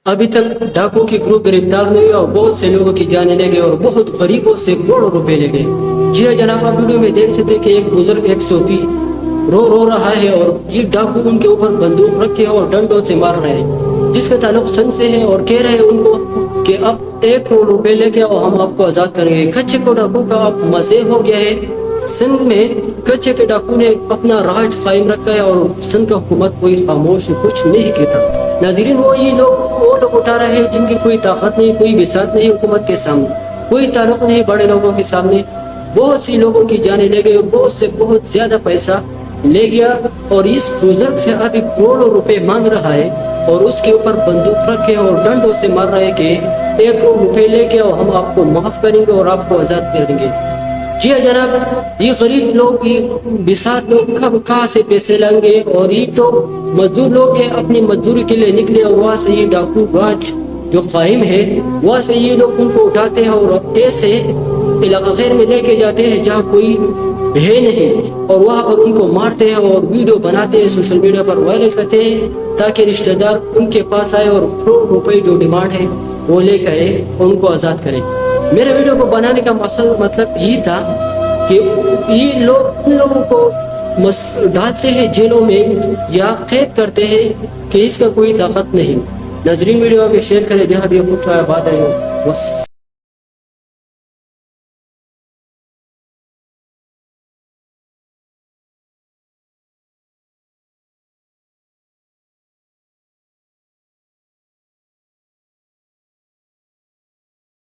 ابھی تک ڈاکو کی گروپ گرفتار نہیں ہوا اور بہت سے لوگوں کی جانیں لے گئے اور بہت غریبوں سے کروڑوں روپے لے گئے۔ جی ہاں جناب، آپ ویڈیو میں دیکھ سکتے کہ ایک بزرگ 120 رو رہا ہے اور یہ ڈاکو ان کے اوپر بندوق رکھے اور ڈنڈوں سے مار رہے ہیں، جس کا تعلق سن سے ہے، اور کہہ رہے ہیں ان کو کہ اب 1 کروڑ روپے لے کے آؤ، ہم آپ کو آزاد کریں گے۔ کچے کو ڈاکو کا اب مزے ہو گیا ہے۔ سندھ میں کچے کے ڈاکو نے اپنا راج قائم رکھا ہے اور سندھ کا حکومت کوئی خاموش کچھ نہیں کہتا۔ ناظرین، وہ لوگ اٹھا رہے ہیں جن کی کوئی طاقت نہیں، کوئی بساط نہیں حکومت کے سامنے، کوئی تعلق نہیں بڑے لوگوں کے سامنے۔ بہت سی لوگوں کی جانیں لے گئے، بہت زیادہ پیسہ لے گیا، اور اس بزرگ سے ابھی کروڑوں روپے مانگ رہا ہے اور اس کے اوپر بندوق رکھے اور ڈنڈوں سے مار رہے کہ 1 کروڑ روپے لے کے ہم آپ کو معاف کریں گے اور آپ کو آزاد کریں گے۔ جی ہاں جناب، یہ غریب لوگ، یہ بساط لوگ کہاں سے پیسے لائیں گے؟ اور یہ تو مزدور لوگ ہیں، اپنی مزدوری کے لیے نکلے، اور وہاں سے یہ ڈاکو راج جو قائم ہے وہاں سے یہ لوگ ان کو اٹھاتے ہیں اور ایسے علاقہ غیر میں لے کے جاتے ہیں جہاں کوئی ہے نہیں، اور وہاں پر ان کو مارتے ہیں اور ویڈیو بناتے ہیں، سوشل میڈیا پر وائرل کرتے ہیں تاکہ رشتہ دار ان کے پاس آئے اور کروڑ روپے جو ڈیمانڈ ہے وہ لے کرے ان کو آزاد کرے۔ میرے ویڈیو کو بنانے کا مطلب یہ تھا کہ یہ لوگ ان لوگوں کو ڈالتے ہیں جیلوں میں یا قید کرتے ہیں کہ اس کا کوئی طاقت نہیں۔ ناظرین، ویڈیو کو شیئر کریں جہاں بھی خوش آباد رہے ہو۔